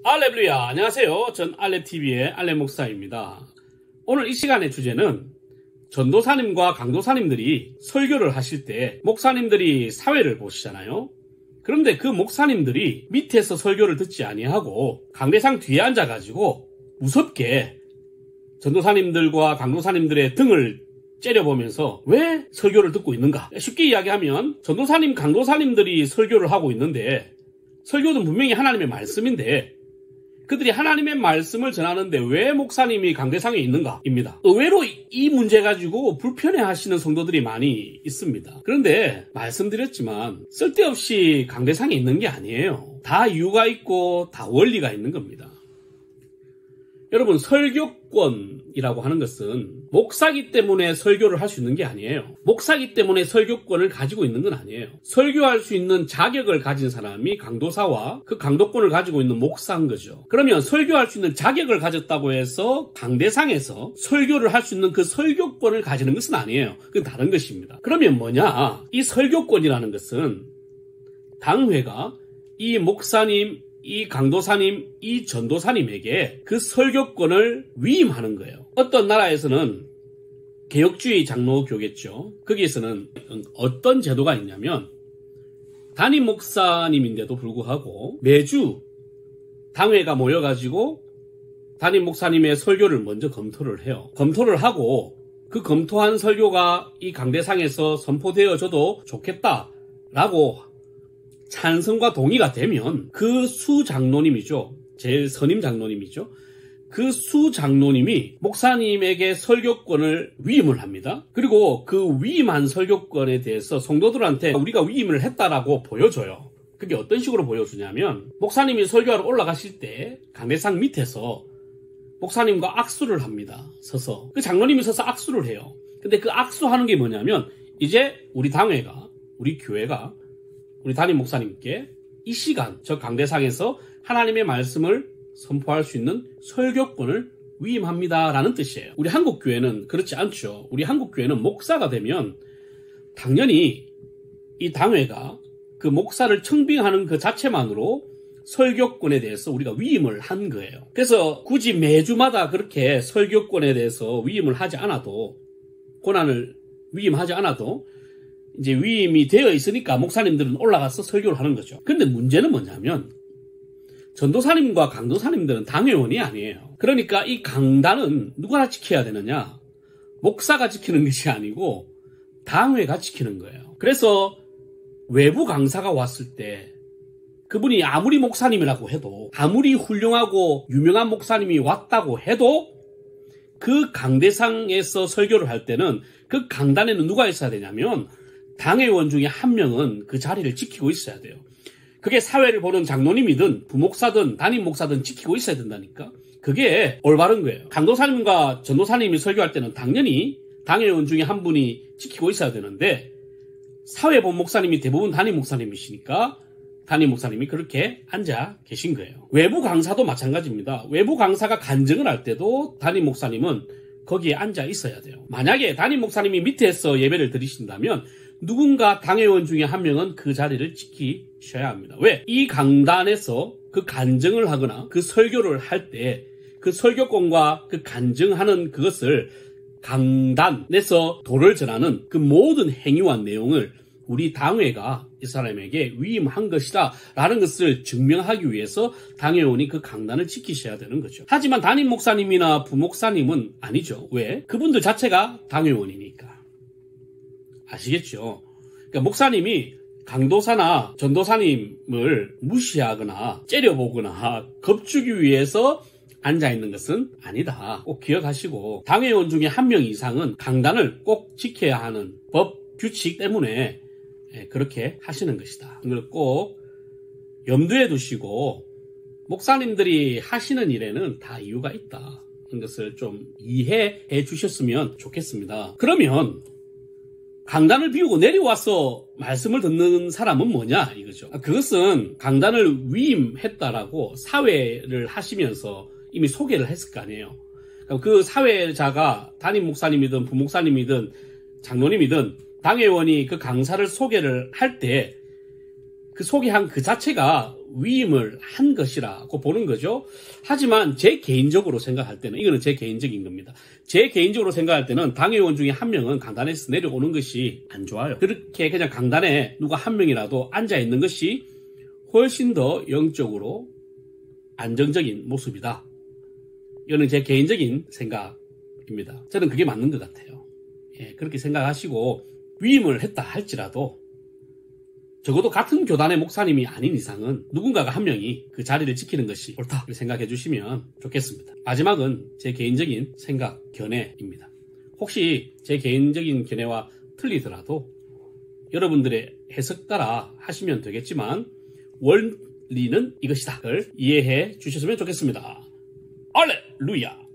할렐루야, 안녕하세요. 전 알레TV의 알레목사입니다. 오늘 이 시간의 주제는 전도사님과 강도사님들이 설교를 하실 때 목사님들이 사회를 보시잖아요. 그런데 그 목사님들이 밑에서 설교를 듣지 아니하고 강대상 뒤에 앉아가지고 무섭게 전도사님들과 강도사님들의 등을 째려보면서 왜 설교를 듣고 있는가? 쉽게 이야기하면 전도사님, 강도사님들이 설교를 하고 있는데 설교는 분명히 하나님의 말씀인데 그들이 하나님의 말씀을 전하는데 왜 목사님이 강대상에 있는가입니다. 의외로 이 문제 가지고 불편해하시는 성도들이 많이 있습니다. 그런데 말씀드렸지만 쓸데없이 강대상에 있는 게 아니에요. 다 이유가 있고 다 원리가 있는 겁니다. 여러분, 설교권이라고 하는 것은 목사기 때문에 설교를 할 수 있는 게 아니에요. 목사기 때문에 설교권을 가지고 있는 건 아니에요. 설교할 수 있는 자격을 가진 사람이 강도사와 그 강도권을 가지고 있는 목사인 거죠. 그러면 설교할 수 있는 자격을 가졌다고 해서 강대상에서 설교를 할 수 있는 그 설교권을 가지는 것은 아니에요. 그건 다른 것입니다. 그러면 뭐냐? 이 설교권이라는 것은 당회가 이 목사님, 이 강도사님, 이 전도사님에게 그 설교권을 위임하는 거예요. 어떤 나라에서는 개혁주의 장로교겠죠. 거기에서는 어떤 제도가 있냐면 담임 목사님인데도 불구하고 매주 당회가 모여가지고 담임 목사님의 설교를 먼저 검토를 해요. 검토를 하고 그 검토한 설교가 이 강대상에서 선포되어져도 좋겠다라고 찬성과 동의가 되면 그 수장로님이죠. 제 선임 장로님이죠. 그 수장로님이 목사님에게 설교권을 위임을 합니다. 그리고 그 위임한 설교권에 대해서 성도들한테 우리가 위임을 했다라고 보여줘요. 그게 어떤 식으로 보여주냐면 목사님이 설교하러 올라가실 때 강대상 밑에서 목사님과 악수를 합니다. 서서. 그 장로님이 서서 악수를 해요. 근데 그 악수하는 게 뭐냐면 이제 우리 당회가, 우리 교회가 우리 담임 목사님께 이 시간 저 강대상에서 하나님의 말씀을 선포할 수 있는 설교권을 위임합니다라는 뜻이에요. 우리 한국교회는 그렇지 않죠. 우리 한국교회는 목사가 되면 당연히 이 당회가 그 목사를 청빙하는 그 자체만으로 설교권에 대해서 우리가 위임을 한 거예요. 그래서 굳이 매주마다 그렇게 설교권에 대해서 위임을 하지 않아도, 권한을 위임하지 않아도 이제 위임이 되어 있으니까 목사님들은 올라가서 설교를 하는 거죠. 근데 문제는 뭐냐면 전도사님과 강도사님들은 당회원이 아니에요. 그러니까 이 강단은 누가 지켜야 되느냐? 목사가 지키는 것이 아니고 당회가 지키는 거예요. 그래서 외부 강사가 왔을 때 그분이 아무리 목사님이라고 해도, 아무리 훌륭하고 유명한 목사님이 왔다고 해도 그 강대상에서 설교를 할 때는 그 강단에는 누가 있어야 되냐면 당회원 중에 한 명은 그 자리를 지키고 있어야 돼요. 그게 사회를 보는 장로님이든 부목사든 담임 목사든 지키고 있어야 된다니까. 그게 올바른 거예요. 강도사님과 전도사님이 설교할 때는 당연히 당회원 중에 한 분이 지키고 있어야 되는데 사회 본 목사님이 대부분 담임 목사님이시니까 담임 목사님이 그렇게 앉아 계신 거예요. 외부 강사도 마찬가지입니다. 외부 강사가 간증을 할 때도 담임 목사님은 거기에 앉아 있어야 돼요. 만약에 담임 목사님이 밑에서 예배를 드리신다면 누군가 당회원 중에 한 명은 그 자리를 지키셔야 합니다. 왜? 이 강단에서 그 간증을 하거나 그 설교를 할 때 그 설교권과 그 간증하는 그것을 강단에서 도를 전하는 그 모든 행위와 내용을 우리 당회가 이 사람에게 위임한 것이다 라는 것을 증명하기 위해서 당회원이 그 강단을 지키셔야 되는 거죠. 하지만 담임 목사님이나 부목사님은 아니죠. 왜? 그분들 자체가 당회원이니까. 아시겠죠? 그러니까 목사님이 강도사나 전도사님을 무시하거나 째려보거나 겁주기 위해서 앉아있는 것은 아니다. 꼭 기억하시고 당회원 중에 한 명 이상은 강단을 꼭 지켜야 하는 법, 규칙 때문에 그렇게 하시는 것이다. 이걸 꼭 염두에 두시고 목사님들이 하시는 일에는 다 이유가 있다. 이런 것을 좀 이해해 주셨으면 좋겠습니다. 그러면 강단을 비우고 내려와서 말씀을 듣는 사람은 뭐냐 이거죠. 그것은 강단을 위임했다라고 사회를 하시면서 이미 소개를 했을 거 아니에요. 그 사회자가 담임 목사님이든 부목사님이든 장로님이든 당회원이 그 강사를 소개를 할 때 그 소개한 그 자체가 위임을 한 것이라고 보는 거죠. 하지만 제 개인적으로 생각할 때는, 이거는 제 개인적인 겁니다. 제 개인적으로 생각할 때는 당의원 중에 한 명은 강단에서 내려오는 것이 안 좋아요. 그렇게 그냥 강단에 누가 한 명이라도 앉아있는 것이 훨씬 더 영적으로 안정적인 모습이다. 이거는 제 개인적인 생각입니다. 저는 그게 맞는 것 같아요. 예, 그렇게 생각하시고 위임을 했다 할지라도 적어도 같은 교단의 목사님이 아닌 이상은 누군가가 한 명이 그 자리를 지키는 것이 옳다 생각해 주시면 좋겠습니다. 마지막은 제 개인적인 생각, 견해입니다. 혹시 제 개인적인 견해와 틀리더라도 여러분들의 해석 따라 하시면 되겠지만 원리는 이것이다 를 이해해 주셨으면 좋겠습니다. 할렐루야!